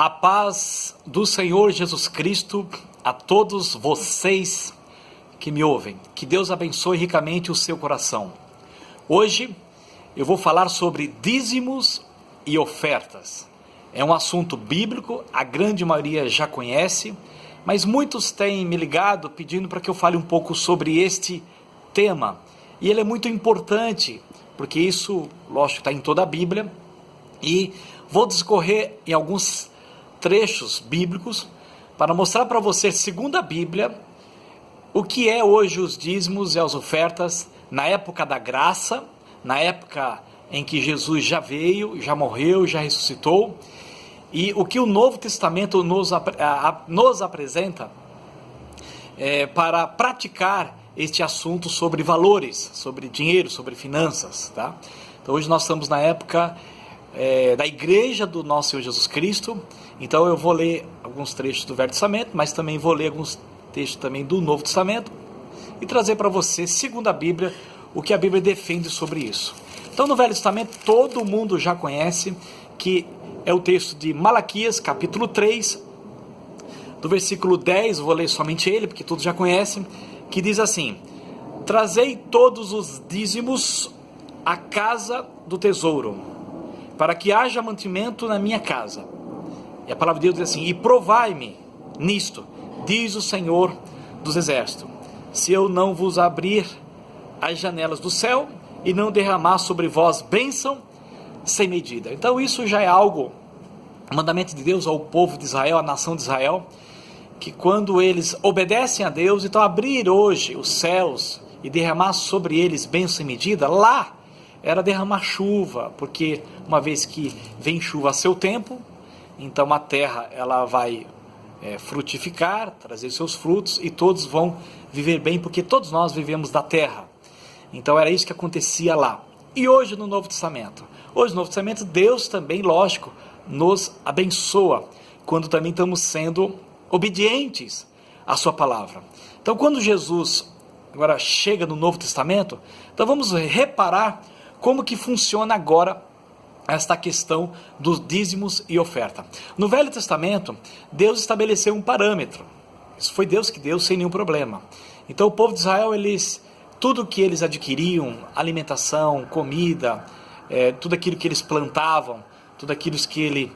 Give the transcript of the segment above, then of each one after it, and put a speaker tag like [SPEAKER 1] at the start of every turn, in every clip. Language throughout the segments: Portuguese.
[SPEAKER 1] A paz do Senhor Jesus Cristo a todos vocês que me ouvem. Que Deus abençoe ricamente o seu coração. Hoje eu vou falar sobre dízimos e ofertas. É um assunto bíblico, a grande maioria já conhece, mas muitos têm me ligado pedindo para que eu fale um pouco sobre este tema. E ele é muito importante, porque isso, lógico, está em toda a Bíblia, e vou discorrer em alguns trechos bíblicos para mostrar para você, segundo a Bíblia, o que é hoje os dízimos e as ofertas na época da graça, na época em que Jesus já veio, já morreu, já ressuscitou, e o que o Novo Testamento nos apresenta para praticar este assunto sobre valores, sobre dinheiro, sobre finanças, tá? Então hoje nós estamos na época da igreja do nosso Senhor Jesus Cristo. Então eu vou ler alguns trechos do Velho Testamento, mas também vou ler alguns textos também do Novo Testamento e trazer para você, segundo a Bíblia, o que a Bíblia defende sobre isso. Então no Velho Testamento todo mundo já conhece, que é o texto de Malaquias, capítulo 3, do versículo 10, vou ler somente ele, porque todos já conhecem, que diz assim: trazei todos os dízimos à casa do tesouro, para que haja mantimento na minha casa. E a palavra de Deus diz assim: e provai-me nisto, diz o Senhor dos Exércitos, se eu não vos abrir as janelas do céu e não derramar sobre vós bênção sem medida. Então isso já é algo, mandamento de Deus ao povo de Israel, à nação de Israel, que quando eles obedecem a Deus, então abrir hoje os céus e derramar sobre eles bênção sem medida, lá era derramar chuva, porque uma vez que vem chuva a seu tempo, então a terra ela vai frutificar, trazer seus frutos, e todos vão viver bem, porque todos nós vivemos da terra. Então era isso que acontecia lá. E hoje no Novo Testamento? Hoje no Novo Testamento Deus também, lógico, nos abençoa, quando também estamos sendo obedientes à sua palavra. Então quando Jesus agora chega no Novo Testamento, então vamos reparar como que funciona agora esta questão dos dízimos e oferta. No Velho Testamento, Deus estabeleceu um parâmetro. Isso foi Deus que deu sem nenhum problema. Então o povo de Israel, tudo que eles adquiriam, alimentação, comida, tudo aquilo que eles plantavam, tudo aquilo que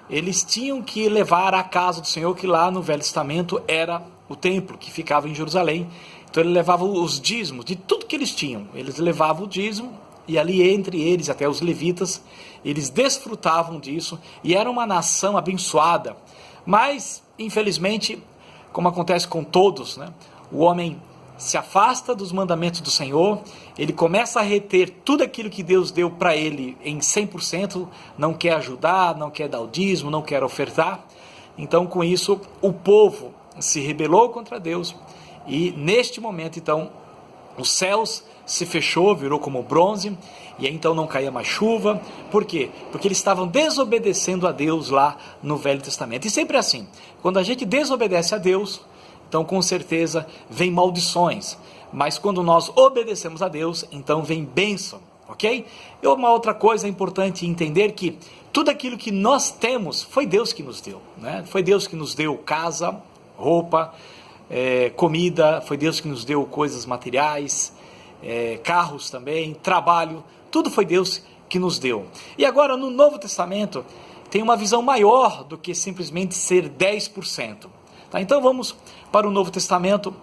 [SPEAKER 1] eles tinham que levar à casa do Senhor, que lá no Velho Testamento era o templo, que ficava em Jerusalém. Então ele levava os dízimos de tudo que eles tinham. Eles levavam o dízimo, e ali entre eles, até os levitas, eles desfrutavam disso, e era uma nação abençoada. Mas, infelizmente, como acontece com todos, né, o homem se afasta dos mandamentos do Senhor, ele começa a reter tudo aquilo que Deus deu para ele em 100%, não quer ajudar, não quer dar o dízimo, não quer ofertar. Então com isso o povo se rebelou contra Deus, e neste momento então os céus se fechou, virou como bronze, e aí então não caía mais chuva. Por quê? Porque eles estavam desobedecendo a Deus lá no Velho Testamento. E sempre assim, quando a gente desobedece a Deus, então com certeza vem maldições, mas quando nós obedecemos a Deus, então vem bênção, ok? E uma outra coisa importante entender, que tudo aquilo que nós temos foi Deus que nos deu, né? Foi Deus que nos deu casa, roupa, comida, foi Deus que nos deu coisas materiais, carros também, trabalho, tudo foi Deus que nos deu. E agora no Novo Testamento tem uma visão maior do que simplesmente ser 10%. Tá? Então vamos para o Novo Testamento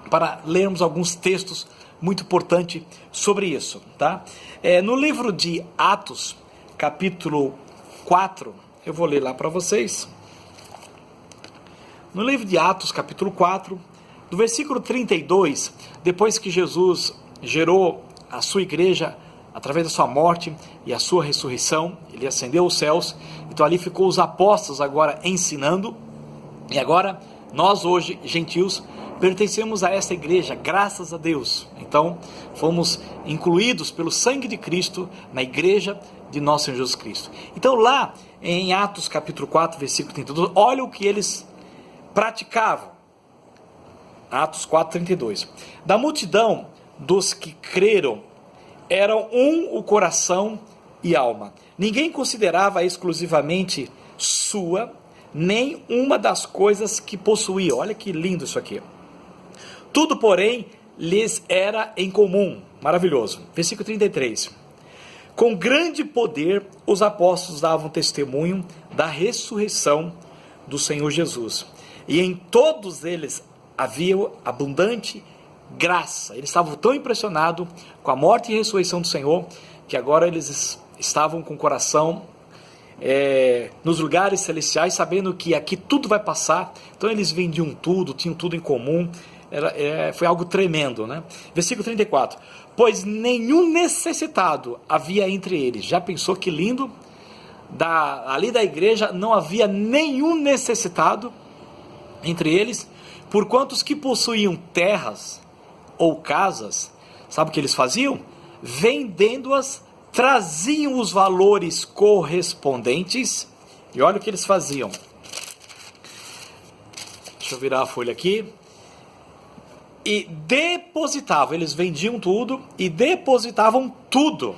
[SPEAKER 1] para lermos alguns textos muito importantes sobre isso. Tá? No livro de Atos, capítulo 4, eu vou ler lá para vocês. No livro de Atos, capítulo 4, do versículo 32, depois que Jesus gerou a sua igreja através da sua morte e a sua ressurreição, ele ascendeu aos céus, então ali ficou os apóstolos agora ensinando, e agora nós hoje, gentios, pertencemos a esta igreja, graças a Deus. Então fomos incluídos pelo sangue de Cristo na igreja de nosso Senhor Jesus Cristo. Então lá em Atos capítulo 4, versículo 32, olha o que eles praticavam. Atos 4:32. Da multidão dos que creram, eram um o coração e alma. Ninguém considerava exclusivamente sua, nem uma das coisas que possuía. Olha que lindo isso aqui. Tudo, porém, lhes era em comum. Maravilhoso. Versículo 33. Com grande poder, os apóstolos davam testemunho da ressurreição do Senhor Jesus. E em todos eles havia abundante graça. Eles estavam tão impressionados com a morte e ressurreição do Senhor, que agora eles estavam com o coração nos lugares celestiais, sabendo que aqui tudo vai passar. Então eles vendiam tudo, tinham tudo em comum. Foi algo tremendo, né? Versículo 34. Pois nenhum necessitado havia entre eles. Já pensou que lindo? Ali da igreja não havia nenhum necessitado entre eles, porquanto os que possuíam terras ou casas, sabe o que eles faziam? Vendendo-as, traziam os valores correspondentes, e olha o que eles faziam. Deixa eu virar a folha aqui. E depositavam, eles vendiam tudo e depositavam tudo.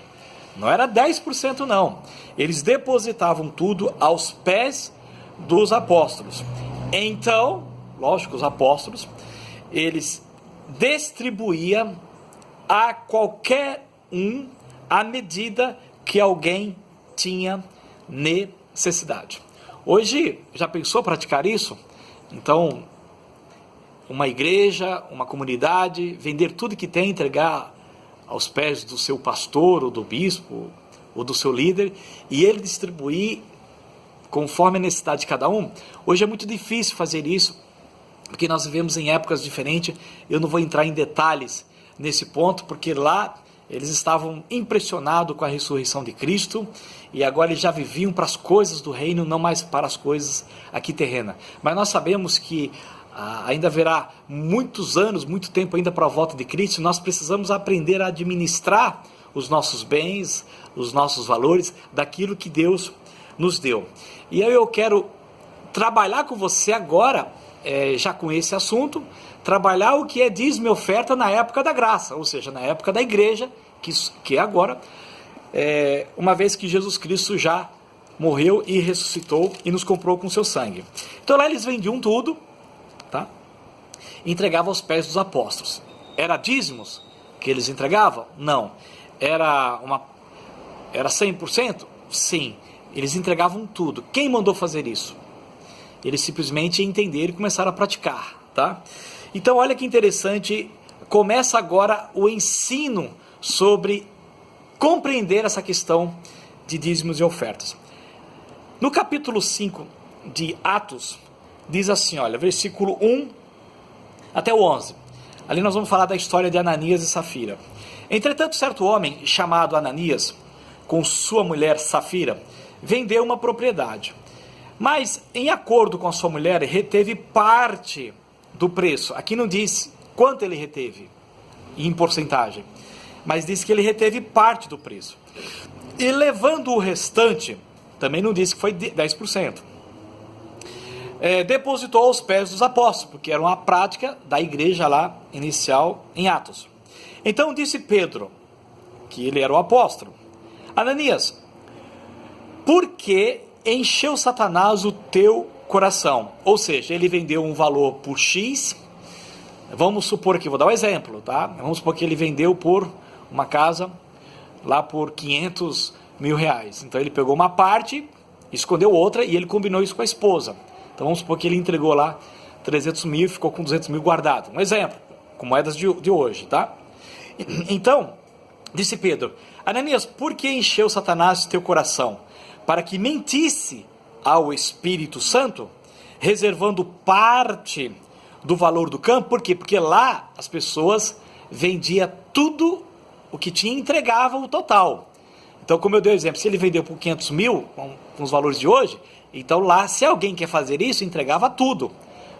[SPEAKER 1] Não era 10% não. Eles depositavam tudo aos pés dos apóstolos. Então, lógico, os apóstolos, eles distribuíam a qualquer um à medida que alguém tinha necessidade. Hoje, já pensou praticar isso? Então, uma igreja, uma comunidade, vender tudo que tem, entregar aos pés do seu pastor, ou do bispo, ou do seu líder, e ele distribuir conforme a necessidade de cada um. Hoje é muito difícil fazer isso, porque nós vivemos em épocas diferentes. Eu não vou entrar em detalhes nesse ponto, porque lá eles estavam impressionados com a ressurreição de Cristo, e agora eles já viviam para as coisas do reino, não mais para as coisas aqui terrenas. Mas nós sabemos que ainda haverá muitos anos, muito tempo ainda para a volta de Cristo. Nós precisamos aprender a administrar os nossos bens, os nossos valores, daquilo que Deus nos deu. E aí eu quero trabalhar com você agora, já com esse assunto, trabalhar o que é dízimo e oferta na época da graça, ou seja, na época da igreja, que é agora, uma vez que Jesus Cristo já morreu e ressuscitou e nos comprou com seu sangue. Então lá eles vendiam tudo, tá? Entregavam aos pés dos apóstolos. Era dízimos que eles entregavam? Não. Era 100%? Sim. Eles entregavam tudo. Quem mandou fazer isso? Eles simplesmente entenderam e começaram a praticar, tá? Então olha que interessante, começa agora o ensino sobre compreender essa questão de dízimos e ofertas. No capítulo 5 de Atos, diz assim, olha, versículo 1 até o 11. Ali nós vamos falar da história de Ananias e Safira. Entretanto, certo homem chamado Ananias, com sua mulher Safira, vendeu uma propriedade. Mas, em acordo com a sua mulher, reteve parte do preço. Aqui não diz quanto ele reteve, em porcentagem, mas diz que ele reteve parte do preço. E levando o restante, também não diz que foi 10%. Depositou aos pés dos apóstolos, porque era uma prática da igreja lá, inicial, em Atos. Então disse Pedro, que ele era o apóstolo: Ananias, por que encheu Satanás o teu coração? Ou seja, ele vendeu um valor por X, vamos supor que, vou dar um exemplo, tá? Vamos supor que ele vendeu por uma casa lá por 500 mil reais. Então ele pegou uma parte, escondeu outra e ele combinou isso com a esposa. Então vamos supor que ele entregou lá 300 mil e ficou com 200 mil guardado. Um exemplo, com moedas de hoje, tá? Então, disse Pedro: Ananias, por que encheu Satanás teu coração? Para que mentisse ao Espírito Santo, reservando parte do valor do campo. Por quê? Porque lá as pessoas vendiam tudo o que tinha e entregavam o total. Então, como eu dei o exemplo, se ele vendeu por 500 mil, com os valores de hoje, então lá, se alguém quer fazer isso, entregava tudo,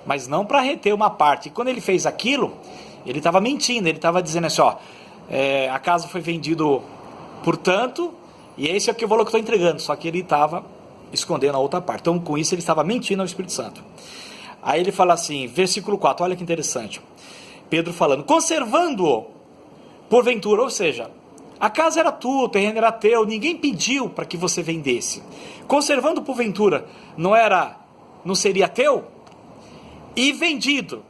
[SPEAKER 1] mas não para reter uma parte. E quando ele fez aquilo, ele estava mentindo, ele estava dizendo assim, a casa foi vendida por tanto, e esse é o valor que eu estou entregando, só que ele estava escondendo a outra parte. Então, com isso, ele estava mentindo ao Espírito Santo. Aí ele fala assim, versículo 4, olha que interessante, Pedro falando: conservando-o, porventura, ou seja, A casa era tua, o terreno era teu, ninguém pediu para que você vendesse. Conservando porventura, não seria teu? E vendido,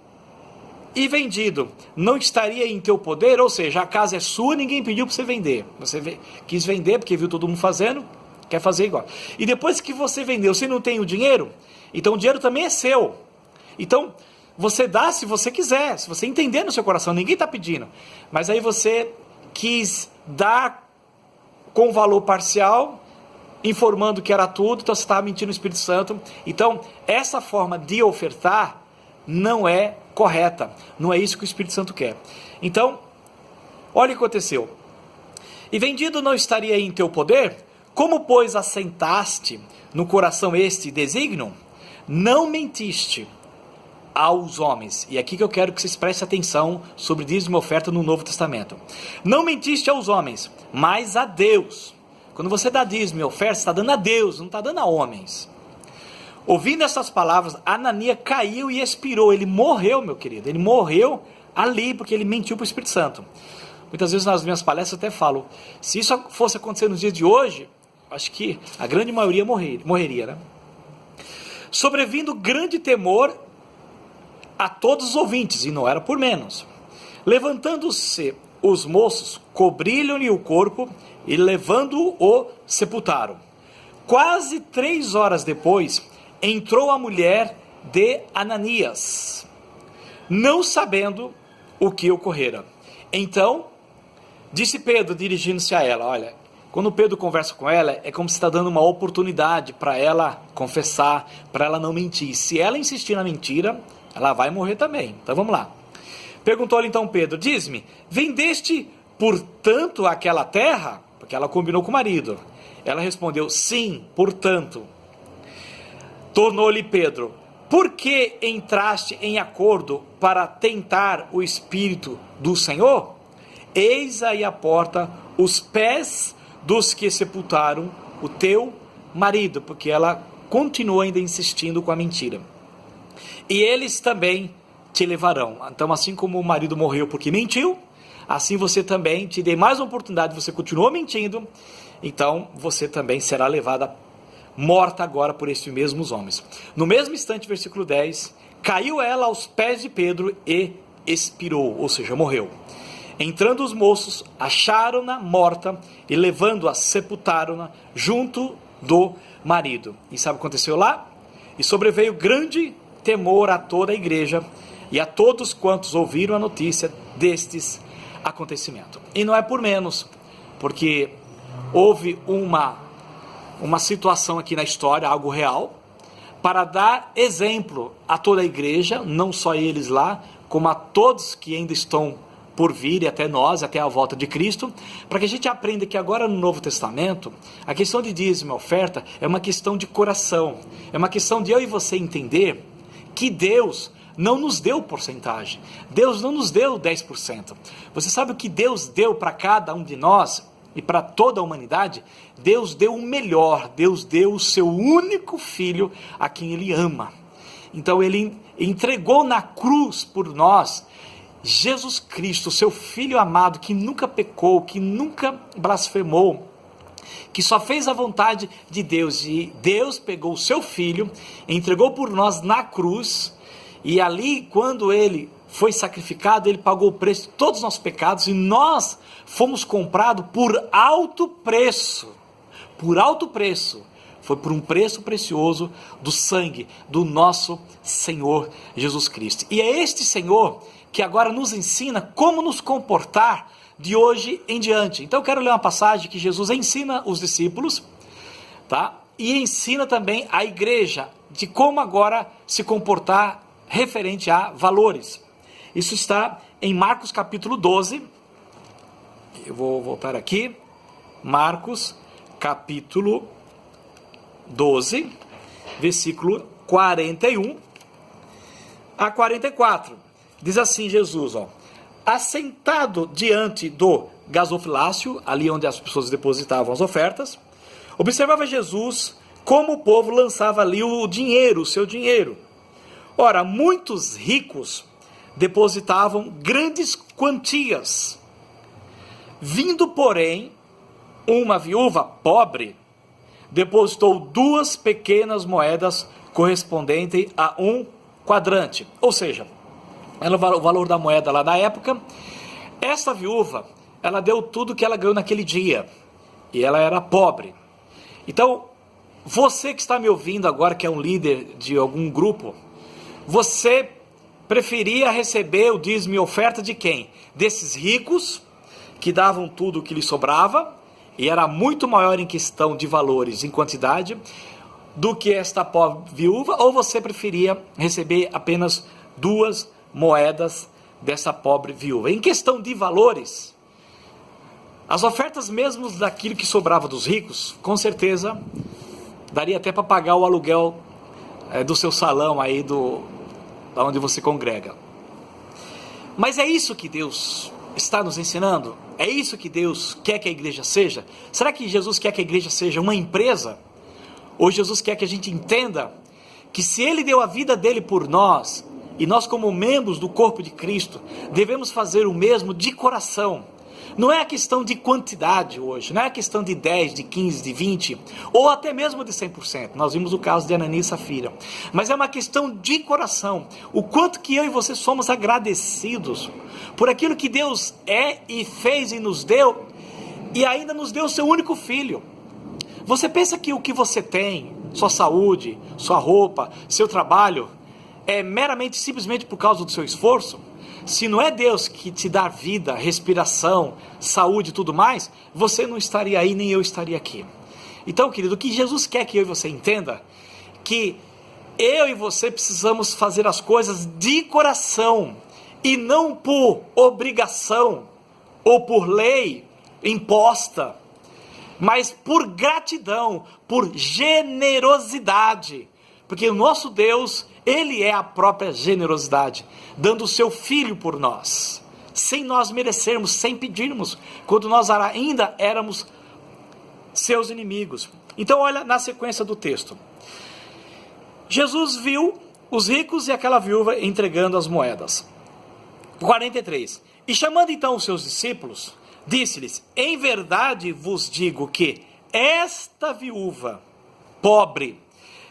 [SPEAKER 1] não estaria em teu poder? Ou seja, a casa é sua, ninguém pediu para você vender. Você quis vender porque viu todo mundo fazendo, quer fazer igual. E depois que você vendeu, você não tem o dinheiro? Então o dinheiro também é seu. Então, você dá se você quiser, se você entender no seu coração, ninguém está pedindo. Mas aí você quis dar com valor parcial, informando que era tudo, então você estava mentindo no Espírito Santo. Então, essa forma de ofertar não é correta, não é isso que o Espírito Santo quer. Então, olha o que aconteceu. E vendido não estaria em teu poder? Como, pois, assentaste no coração este desígnio? Não mentiste aos homens. E aqui que eu quero que vocês prestem atenção sobre dízimo e oferta no Novo Testamento. Não mentiste aos homens, mas a Deus. Quando você dá dízimo e oferta, você está dando a Deus, não está dando a homens. Ouvindo essas palavras, Ananias caiu e expirou. Ele morreu, meu querido. Ele morreu ali porque ele mentiu para o Espírito Santo. Muitas vezes nas minhas palestras eu até falo, se isso fosse acontecer nos dias de hoje, acho que a grande maioria morreria, né? Sobrevindo grande temor a todos os ouvintes, e não era por menos. Levantando-se os moços, cobriram-lhe o corpo e levando-o, sepultaram. Quase 3 horas depois, entrou a mulher de Ananias, não sabendo o que ocorrera. Então, disse Pedro, dirigindo-se a ela, olha, quando Pedro conversa com ela, é como se está dando uma oportunidade para ela confessar, para ela não mentir. Se ela insistir na mentira, ela vai morrer também. Então vamos lá. Perguntou-lhe então Pedro, diz-me, vendeste portanto aquela terra? Porque ela combinou com o marido. Ela respondeu, sim, portanto. Tornou-lhe Pedro, por que entraste em acordo para tentar o Espírito do Senhor? Eis aí a porta, os pés dos que sepultaram o teu marido, porque ela continua ainda insistindo com a mentira. E eles também te levarão. Então, assim como o marido morreu porque mentiu, assim você também, te dei mais uma oportunidade, você continuou mentindo, então você também será levada morta agora por estes mesmos homens. No mesmo instante, versículo 10, caiu ela aos pés de Pedro e expirou, ou seja, morreu. Entrando os moços, acharam-na morta e levando-a, sepultaram-na junto do marido. E sabe o que aconteceu lá? E sobreveio grande temor a toda a igreja e a todos quantos ouviram a notícia destes acontecimentos. E não é por menos, porque houve uma situação aqui na história, algo real, para dar exemplo a toda a igreja, não só eles lá, como a todos que ainda estão por vir, e até nós, até a volta de Cristo, para que a gente aprenda que agora no Novo Testamento, a questão de dízimo e oferta é uma questão de coração, é uma questão de eu e você entender que Deus não nos deu porcentagem, Deus não nos deu 10%. Você sabe o que Deus deu para cada um de nós e para toda a humanidade? Deus deu o melhor, Deus deu o seu único filho a quem Ele ama. Então Ele entregou na cruz por nós Jesus Cristo, seu Filho amado, que nunca pecou, que nunca blasfemou, que só fez a vontade de Deus, e Deus pegou o seu Filho, entregou por nós na cruz, e ali quando Ele foi sacrificado, Ele pagou o preço de todos os nossos pecados, e nós fomos comprados por alto preço, foi por um preço precioso do sangue do nosso Senhor Jesus Cristo. E é este Senhor que agora nos ensina como nos comportar de hoje em diante. Então eu quero ler uma passagem que Jesus ensina os discípulos, tá? E ensina também a igreja de como agora se comportar referente a valores. Isso está em Marcos capítulo 12. Eu vou voltar aqui. Marcos capítulo 12, versículo 41 a 44. Diz assim Jesus, assentado diante do gasofilácio, ali onde as pessoas depositavam as ofertas, observava Jesus como o povo lançava ali o dinheiro, o seu dinheiro. Ora, muitos ricos depositavam grandes quantias, Vindo, porém, uma viúva pobre, depositou 2 pequenas moedas correspondentes a 1 quadrante. Ou seja, era o valor da moeda lá na época. Essa viúva, ela deu tudo que ela ganhou naquele dia. E ela era pobre. Então, você que está me ouvindo agora, que é um líder de algum grupo, você preferia receber o dízimo e oferta de quem? Desses ricos, que davam tudo o que lhe sobrava, e era muito maior em questão de valores, em quantidade, do que esta pobre viúva, ou você preferia receber apenas 2 moedas dessa pobre viúva? Em questão de valores, as ofertas mesmo daquilo que sobrava dos ricos, com certeza, daria até para pagar o aluguel do seu salão aí, da onde você congrega. Mas é isso que Deus está nos ensinando? É isso que Deus quer que a igreja seja? Será que Jesus quer que a igreja seja uma empresa? Ou Jesus quer que a gente entenda que se Ele deu a vida dele por nós, e nós como membros do corpo de Cristo, devemos fazer o mesmo de coração? Não é a questão de quantidade hoje, não é a questão de 10, de 15, de 20, ou até mesmo de 100%. Nós vimos o caso de Ananias e Safira. Mas é uma questão de coração. O quanto que eu e você somos agradecidos por aquilo que Deus é e fez e nos deu, e ainda nos deu o seu único filho. Você pensa que o que você tem, sua saúde, sua roupa, seu trabalho, é meramente, simplesmente por causa do seu esforço? Se não é Deus que te dá vida, respiração, saúde e tudo mais, você não estaria aí, nem eu estaria aqui. Então, querido, o que Jesus quer que eu e você entenda, que eu e você precisamos fazer as coisas de coração, e não por obrigação, ou por lei imposta, mas por gratidão, por generosidade, porque o nosso Deus, Ele é a própria generosidade, dando o seu Filho por nós, sem nós merecermos, sem pedirmos, quando nós ainda éramos seus inimigos. Então olha na sequência do texto. Jesus viu os ricos e aquela viúva entregando as moedas. 43. E chamando então os seus discípulos, disse-lhes: em verdade vos digo que esta viúva pobre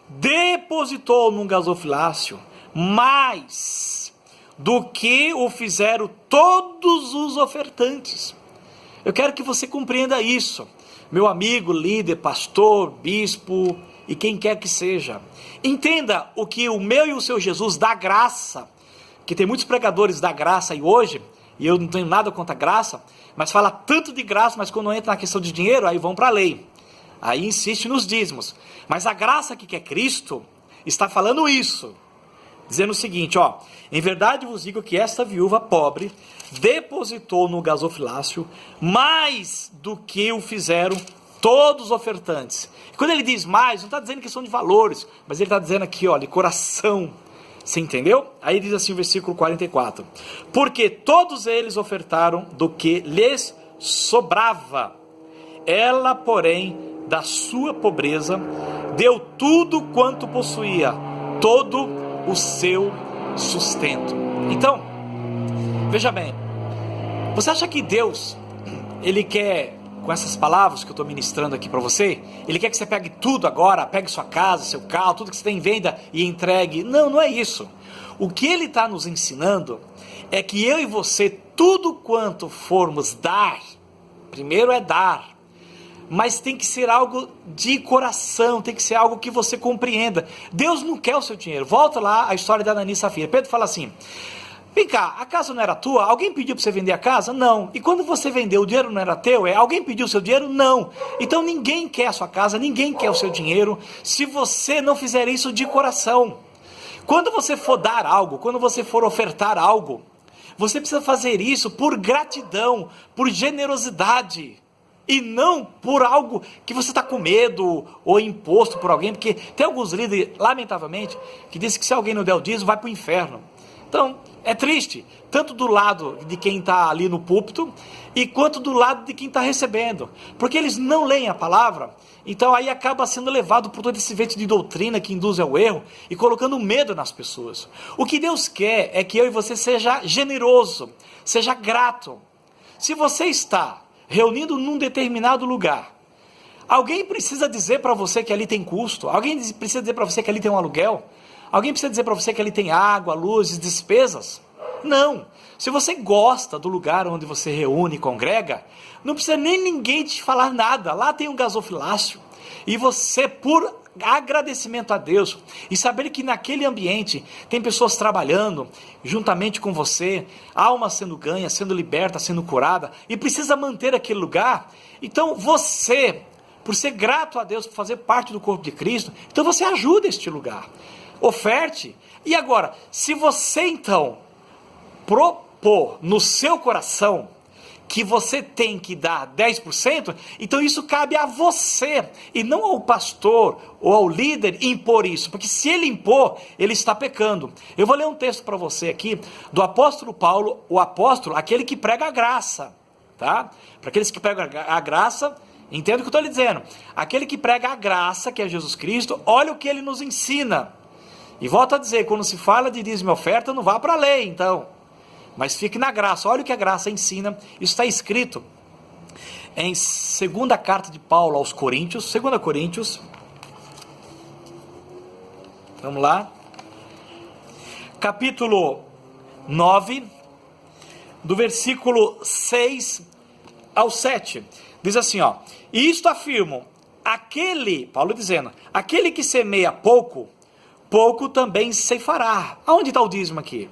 [SPEAKER 1] depositou num gasofilácio mais do que o fizeram todos os ofertantes. Eu quero que você compreenda isso, meu amigo, líder, pastor, bispo e quem quer que seja. Entenda o que o meu e o seu Jesus dá graça, que tem muitos pregadores da graça e hoje, e eu não tenho nada contra a graça, mas fala tanto de graça, mas quando entra na questão de dinheiro, aí vão para a lei. Aí insiste nos dízimos. Mas a graça que é Cristo está falando isso, dizendo o seguinte, ó: em verdade vos digo que esta viúva pobre depositou no gasofilácio mais do que o fizeram todos os ofertantes. E quando ele diz mais, não está dizendo questão de valores, mas ele está dizendo aqui, ó, de coração. Você entendeu? Aí diz assim o versículo 44. Porque todos eles ofertaram do que lhes sobrava. Ela, porém, da sua pobreza, deu tudo quanto possuía, todo o seu sustento. Então, veja bem, você acha que Deus, Ele quer, com essas palavras que eu estou ministrando aqui para você, Ele quer que você pegue tudo agora, pegue sua casa, seu carro, tudo que você tem em venda e entregue? Não, não é isso. O que Ele está nos ensinando é que eu e você, tudo quanto formos dar, primeiro é dar, mas tem que ser algo de coração, tem que ser algo que você compreenda. Deus não quer o seu dinheiro. Volta lá a história da Ananias e Safira. Pedro fala assim: vem cá, a casa não era tua? Alguém pediu para você vender a casa? Não. E quando você vendeu, o dinheiro não era teu? Alguém pediu o seu dinheiro? Não. Então ninguém quer a sua casa, ninguém quer o seu dinheiro, se você não fizer isso de coração. Quando você for dar algo, quando você for ofertar algo, você precisa fazer isso por gratidão, por generosidade, e não por algo que você está com medo ou imposto por alguém, porque tem alguns líderes, lamentavelmente, que dizem que se alguém não der o dízimo, vai para o inferno. Então, é triste, tanto do lado de quem está ali no púlpito, e quanto do lado de quem está recebendo, porque eles não leem a palavra, então aí acaba sendo levado por todo esse vento de doutrina que induz ao erro, e colocando medo nas pessoas. O que Deus quer é que eu e você seja generoso, seja grato. Se você está reunindo num determinado lugar, alguém precisa dizer para você que ali tem custo? Alguém precisa dizer para você que ali tem um aluguel? Alguém precisa dizer para você que ali tem água, luzes, despesas? Não. Se você gosta do lugar onde você reúne e congrega, não precisa nem ninguém te falar nada. Lá tem um gasofilácio. E você, por agradecimento a Deus, e saber que naquele ambiente tem pessoas trabalhando juntamente com você, alma sendo ganha, sendo liberta, sendo curada, e precisa manter aquele lugar, então você, por ser grato a Deus, por fazer parte do corpo de Cristo, então você ajuda este lugar, oferte. E agora, se você então propor no seu coração que você tem que dar 10%, então isso cabe a você, e não ao pastor ou ao líder impor isso, porque se ele impor, ele está pecando. Eu vou ler um texto para você aqui, do apóstolo Paulo, o apóstolo, aquele que prega a graça, tá? Para aqueles que pregam a graça, entenda o que eu estou lhe dizendo, aquele que prega a graça, que é Jesus Cristo, olha o que ele nos ensina, e volto a dizer, quando se fala de dízimo e oferta, não vá para a lei, então, mas fique na graça. Olha o que a graça ensina. Isso está escrito em segunda carta de Paulo aos Coríntios, 2 Coríntios, vamos lá, capítulo 9, do versículo 6 ao 7, diz assim, ó: e isto afirmo, Paulo dizendo, aquele que semeia pouco, pouco também ceifará. Aonde está o dízimo aqui?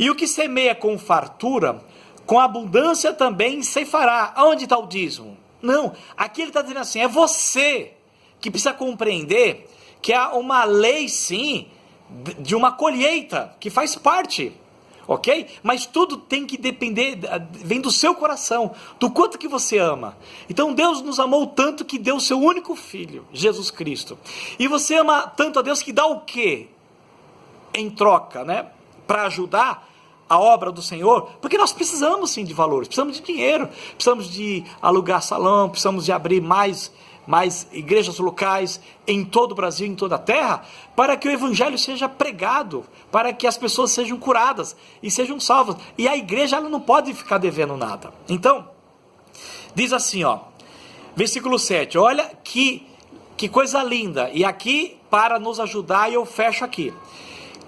[SPEAKER 1] E o que semeia com fartura, com abundância também ceifará. Aonde está o dízimo? Não, aqui ele está dizendo assim, é você que precisa compreender que há uma lei, sim, de uma colheita, que faz parte, ok? Mas tudo tem que depender, vem do seu coração, do quanto que você ama. Então Deus nos amou tanto que deu o seu único filho, Jesus Cristo. E você ama tanto a Deus que dá o quê? Em troca, né? Para ajudar a obra do Senhor, porque nós precisamos sim de valores, precisamos de dinheiro, precisamos de alugar salão, precisamos de abrir mais igrejas locais em todo o Brasil, em toda a terra, para que o evangelho seja pregado, para que as pessoas sejam curadas e sejam salvas, e a igreja ela não pode ficar devendo nada. Então, diz assim, ó, versículo 7, olha que coisa linda, e aqui para nos ajudar, eu fecho aqui,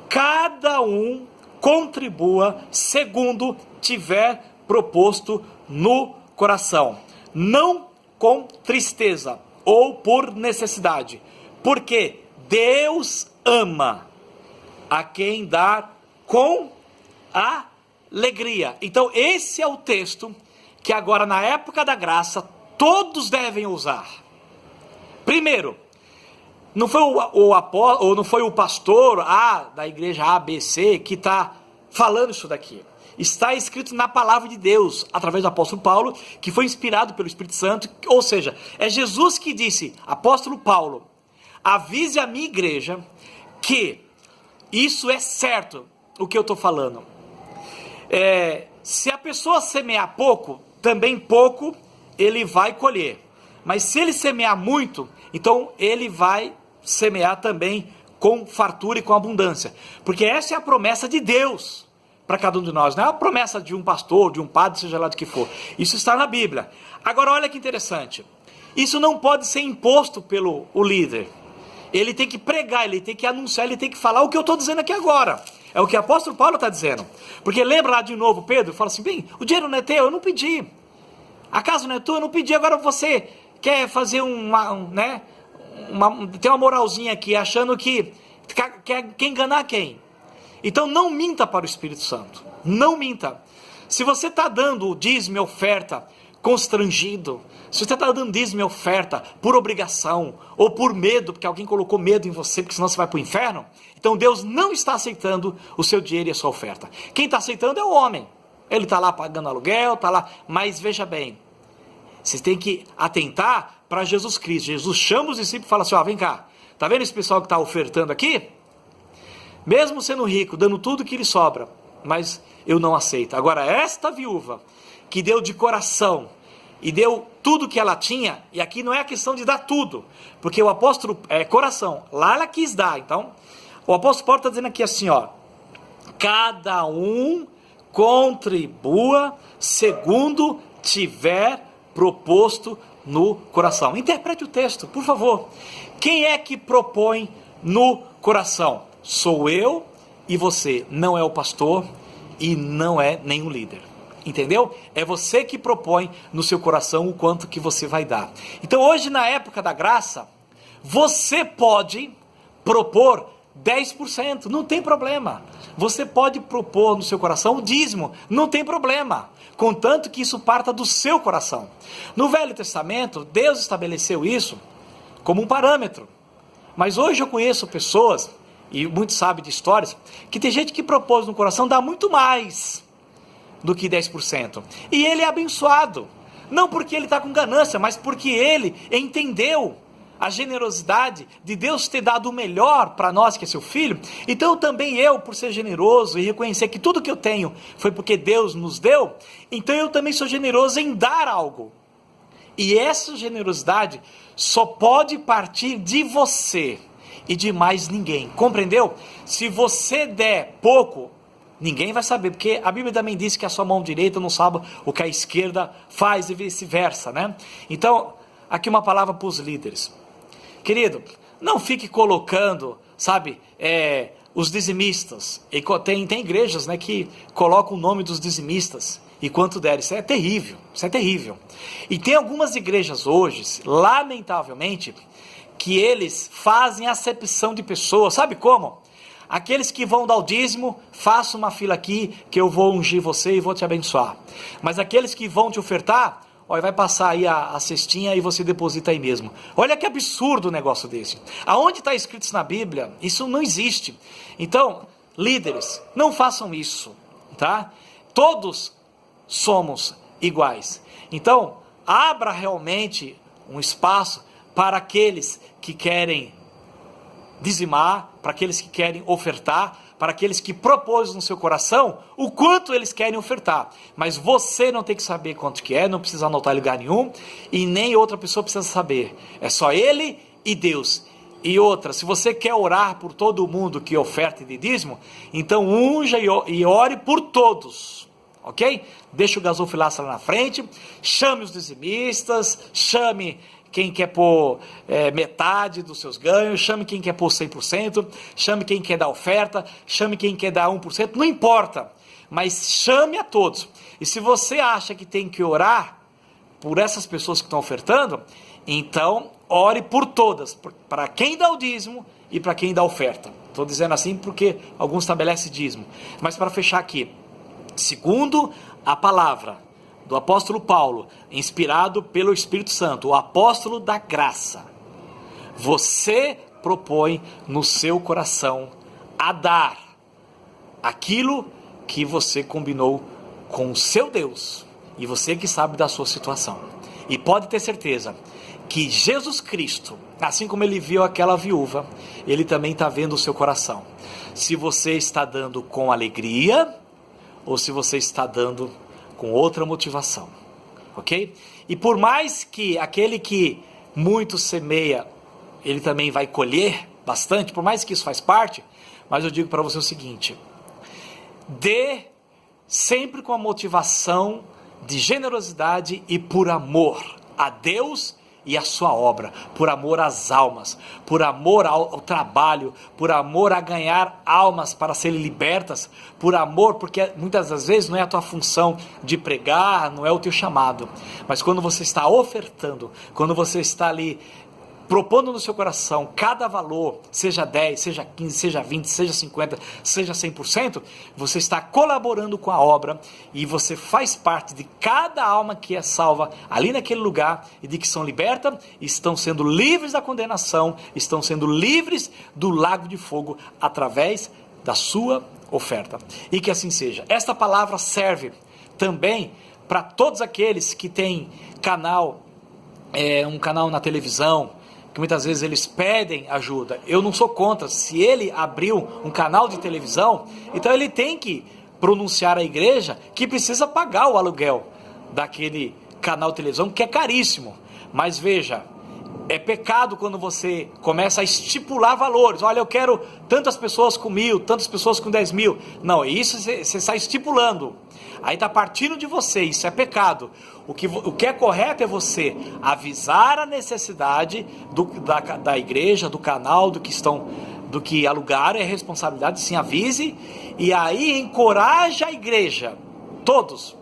[SPEAKER 1] cada um contribua segundo tiver proposto no coração, não com tristeza ou por necessidade, porque Deus ama a quem dá com alegria. Então esse é o texto que agora na época da graça todos devem usar. Primeiro, não foi o pastor da igreja ABC que está falando isso daqui. Está escrito na palavra de Deus, através do apóstolo Paulo, que foi inspirado pelo Espírito Santo, ou seja, é Jesus que disse, apóstolo Paulo, avise a minha igreja que isso é certo, o que eu estou falando. Se a pessoa semear pouco, também pouco ele vai colher. Mas se ele semear muito, então ele vai semear também com fartura e com abundância, porque essa é a promessa de Deus para cada um de nós, não é a promessa de um pastor, de um padre, seja lá do que for, isso está na Bíblia. Agora olha que interessante, isso não pode ser imposto pelo líder, ele tem que pregar, ele tem que anunciar, ele tem que falar o que eu estou dizendo aqui agora, é o que o apóstolo Paulo está dizendo, porque lembra lá de novo, Pedro fala assim, bem, o dinheiro não é teu, eu não pedi, a casa não é tua, eu não pedi, agora você quer fazer tem uma moralzinha aqui, achando que quer enganar quem? Então não minta para o Espírito Santo, não minta. Se você está dando o dízimo e oferta constrangido, se você está dando dízimo e oferta por obrigação, ou por medo, porque alguém colocou medo em você, porque senão você vai para o inferno, então Deus não está aceitando o seu dinheiro e a sua oferta. Quem está aceitando é o homem, ele está lá pagando aluguel, está lá, mas veja bem, vocês têm que atentar para Jesus Cristo. Jesus chama os discípulos e fala assim, vem cá, tá vendo esse pessoal que está ofertando aqui? Mesmo sendo rico, dando tudo que lhe sobra, mas eu não aceito. Agora esta viúva, que deu de coração, e deu tudo que ela tinha, e aqui não é a questão de dar tudo, porque o apóstolo, coração, lá ela quis dar, então, o apóstolo Paulo está dizendo aqui assim, cada um contribua segundo tiver proposto no coração. Interprete o texto, por favor. Quem é que propõe no coração? Sou eu e você. Não é o pastor e não é nenhum líder. Entendeu? É você que propõe no seu coração o quanto que você vai dar. Então hoje, na época da graça, você pode propor 10%, não tem problema. Você pode propor no seu coração o dízimo, não tem problema, contanto que isso parta do seu coração. No Velho Testamento, Deus estabeleceu isso como um parâmetro. Mas hoje eu conheço pessoas, e muitos sabem de histórias, que tem gente que propôs no coração dar muito mais do que 10%. E ele é abençoado. Não porque ele está com ganância, mas porque ele entendeu a generosidade de Deus ter dado o melhor para nós, que é seu filho. Então também eu, por ser generoso e reconhecer que tudo que eu tenho foi porque Deus nos deu, então eu também sou generoso em dar algo. E essa generosidade só pode partir de você e de mais ninguém. Compreendeu? Se você der pouco, ninguém vai saber, porque a Bíblia também diz que a sua mão direita não sabe o que a esquerda faz e vice-versa, né? Então, aqui uma palavra para os líderes. Querido, não fique colocando, sabe, os dizimistas. E tem igrejas, né, que colocam o nome dos dizimistas e quanto der. Isso é terrível, isso é terrível. E tem algumas igrejas hoje, lamentavelmente, que eles fazem acepção de pessoas. Sabe como? Aqueles que vão dar o dízimo, faça uma fila aqui que eu vou ungir você e vou te abençoar. Mas aqueles que vão te ofertar, olha, vai passar aí a cestinha e você deposita aí mesmo. Olha que absurdo o negócio desse. Aonde está escrito isso na Bíblia? Isso não existe. Então, líderes, não façam isso, tá? Todos somos iguais. Então, abra realmente um espaço para aqueles que querem dizimar, para aqueles que querem ofertar, para aqueles que propôs no seu coração o quanto eles querem ofertar. Mas você não tem que saber quanto que é, não precisa anotar em lugar nenhum, e nem outra pessoa precisa saber. É só ele e Deus. E outra, se você quer orar por todo mundo que oferta de dízimo, então unja e ore por todos. Ok? Deixa o gasofilaça lá na frente, chame os dizimistas, chame quem quer pôr metade dos seus ganhos, chame quem quer pôr 100%, chame quem quer dar oferta, chame quem quer dar 1%, não importa, mas chame a todos. E se você acha que tem que orar por essas pessoas que estão ofertando, então ore por todas, para quem dá o dízimo e para quem dá a oferta. Estou dizendo assim porque alguns estabelecem dízimo. Mas para fechar aqui, segundo a palavra do apóstolo Paulo, inspirado pelo Espírito Santo, o apóstolo da graça, você propõe no seu coração a dar aquilo que você combinou com o seu Deus, e você que sabe da sua situação. E pode ter certeza que Jesus Cristo, assim como ele viu aquela viúva, ele também está vendo o seu coração. Se você está dando com alegria, ou se você está dando com outra motivação, ok? E por mais que aquele que muito semeia, ele também vai colher bastante, por mais que isso faz parte, mas eu digo para você o seguinte: dê sempre com a motivação de generosidade e por amor a Deus e a sua obra, por amor às almas, por amor ao trabalho, por amor a ganhar almas para serem libertas, por amor, porque muitas das vezes não é a tua função de pregar, não é o teu chamado, mas quando você está ofertando, quando você está ali propondo no seu coração cada valor, seja 10, seja 15, seja 20, seja 50, seja 100%, você está colaborando com a obra e você faz parte de cada alma que é salva ali naquele lugar e de que são libertas, estão sendo livres da condenação, estão sendo livres do lago de fogo através da sua oferta. E que assim seja. Esta palavra serve também para todos aqueles que têm canal, um canal na televisão, que muitas vezes eles pedem ajuda. Eu não sou contra. Se ele abriu um canal de televisão, então ele tem que pronunciar à igreja que precisa pagar o aluguel daquele canal de televisão, que é caríssimo. Mas veja, É pecado quando você começa a estipular valores. Olha, eu quero tantas pessoas com 1.000, tantas pessoas com 10.000. Não, isso você está estipulando. Aí está partindo de você, isso é pecado. O que é correto é você avisar a necessidade da igreja, do canal, do que alugar, é responsabilidade, sim, avise. E aí encoraja a igreja, todos,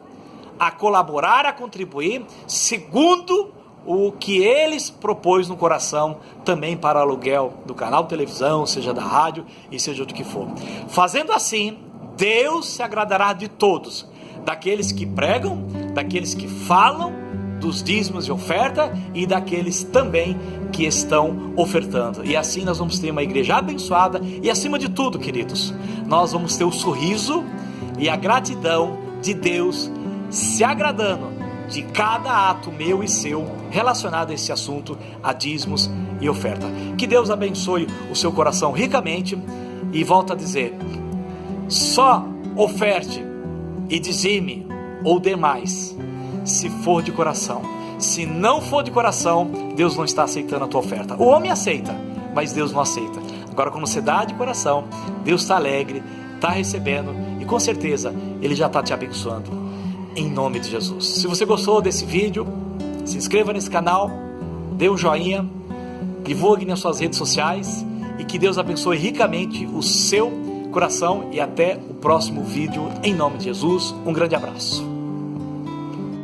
[SPEAKER 1] a colaborar, a contribuir, segundo o que eles propôs no coração, também para aluguel do canal de televisão, seja da rádio e seja do que for. Fazendo assim, Deus se agradará de todos, daqueles que pregam, daqueles que falam dos dízimos e oferta e daqueles também que estão ofertando. E assim nós vamos ter uma igreja abençoada e, acima de tudo, queridos, nós vamos ter o sorriso e a gratidão de Deus se agradando de cada ato meu e seu relacionado a esse assunto, a dízimos e oferta. Que Deus abençoe o seu coração ricamente e volto a dizer, só oferte e dizime ou dê mais se for de coração. Se não for de coração, Deus não está aceitando a tua oferta. O homem aceita, mas Deus não aceita. Agora, quando você dá de coração, Deus está alegre, está recebendo e com certeza Ele já está te abençoando. Em nome de Jesus. Se você gostou desse vídeo, se inscreva nesse canal, dê um joinha, divulgue nas suas redes sociais e que Deus abençoe ricamente o seu coração e até o próximo vídeo. Em nome de Jesus, um grande abraço.